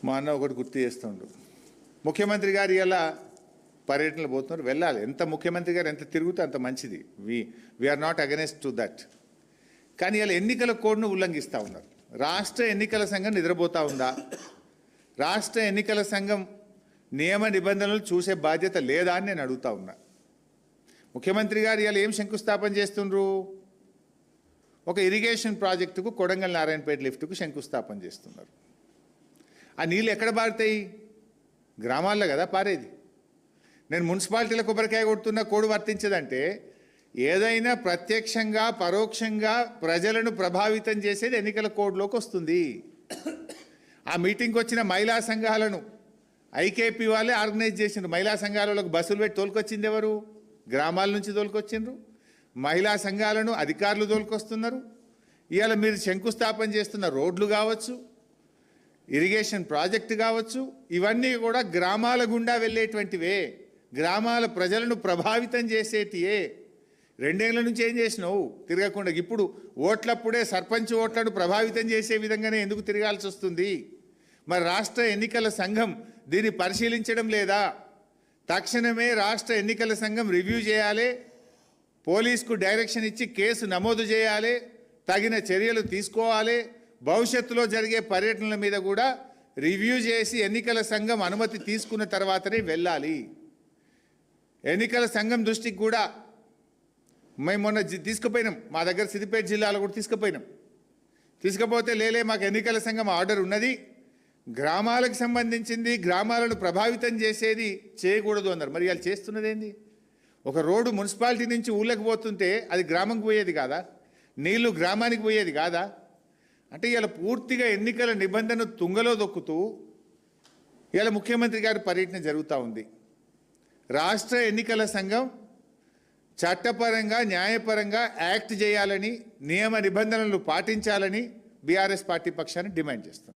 మా అన్న ఒకటి గుర్తు చేస్తుండు. ముఖ్యమంత్రి గారు ఇలా పర్యటనలు పోతున్నారు, వెళ్ళాలి. ఎంత ముఖ్యమంత్రి గారు ఎంత తిరుగుతే అంత మంచిది. We are not against to that. కానీ ఇలా ఎన్నికల కోడ్ను ఉల్లంఘిస్తూ ఉన్నారు. రాష్ట్ర ఎన్నికల సంఘం నిద్రపోతూ ఉందా? రాష్ట్ర ఎన్నికల సంఘం నియమ నిబంధనలు చూసే బాధ్యత లేదా అని నేను అడుగుతా ఉన్నా. ముఖ్యమంత్రి గారు ఇలా ఏం శంకుస్థాపన చేస్తుండ్రు? ఒక ఇరిగేషన్ ప్రాజెక్టుకు కొడంగల్ నారాయణపేట లిఫ్ట్కు శంకుస్థాపన చేస్తున్నారు. ఆ నీళ్ళు ఎక్కడ పారుతాయి? గ్రామాల్లో కదా పారేది. నేను మున్సిపాలిటీల కొబ్బరికాయ కొడుతున్న కోడ్ వర్తించదంటే ఏదైనా ప్రత్యక్షంగా పరోక్షంగా ప్రజలను ప్రభావితం చేసేది ఎన్నికల కోడ్లోకి వస్తుంది. ఆ మీటింగ్కి వచ్చిన మహిళా సంఘాలను ఐకేపీ వాళ్ళే ఆర్గనైజ్ చేసిండ్రు. మహిళా సంఘాలకు బస్సులు పెట్టి తోలుకొచ్చింది ఎవరు? గ్రామాల నుంచి తోలుకొచ్చిండ్రు. మహిళా సంఘాలను అధికారులు తోలుకొస్తున్నారు. ఇవాళ మీరు శంకుస్థాపన చేస్తున్న రోడ్లు కావచ్చు, ఇరిగేషన్ ప్రాజెక్టు కావచ్చు, ఇవన్నీ కూడా గ్రామాల గుండా వెళ్ళేటువంటివే, గ్రామాల ప్రజలను ప్రభావితం చేసేటివే. 2 ఏళ్ల నుంచి ఏం చేసినావు? తిరగకుండా. ఇప్పుడు ఓట్లప్పుడే సర్పంచ్ ఓట్లను ప్రభావితం చేసే విధంగానే ఎందుకు తిరగాల్సి వస్తుంది? మరి రాష్ట్ర ఎన్నికల సంఘం దీన్ని పరిశీలించడం లేదా? తక్షణమే రాష్ట్ర ఎన్నికల సంఘం రివ్యూ చేయాలి, పోలీసుకు డైరెక్షన్ ఇచ్చి కేసు నమోదు చేయాలి, తగిన చర్యలు తీసుకోవాలి. భవిష్యత్తులో జరిగే పర్యటనల మీద కూడా రివ్యూ చేసి ఎన్నికల సంఘం అనుమతి తీసుకున్న తర్వాతనే వెళ్ళాలి. ఎన్నికల సంఘం దృష్టికి కూడా మేము మొన్న తీసుకుపోయినాం. మా దగ్గర సిద్దిపేట జిల్లాలో కూడా తీసుకుపోతే లేలే మాకు ఎన్నికల సంఘం ఆర్డర్ ఉన్నది, గ్రామాలకు సంబంధించింది, గ్రామాలను ప్రభావితం చేసేది చేయకూడదు అన్నారు. మరి వాళ్ళు చేస్తున్నది ఏంది? ఒక రోడ్డు మున్సిపాలిటీ నుంచి ఊళ్ళకి పోతుంటే అది గ్రామంకి పోయేది కాదా? నీళ్లు గ్రామానికి పోయేది కాదా? అంటే ఇలా పూర్తిగా ఎన్నికల నిబంధన తుంగలో దొక్కుతూ ఇలా ముఖ్యమంత్రి గారి పర్యటన జరుగుతూ ఉంది. రాష్ట్ర ఎన్నికల సంఘం చట్టపరంగా న్యాయపరంగా యాక్ట్ చేయాలని, నియమ నిబంధనలు పాటించాలని బీఆర్ఎస్ పార్టీ పక్షాన్ని డిమాండ్ చేస్తుంది.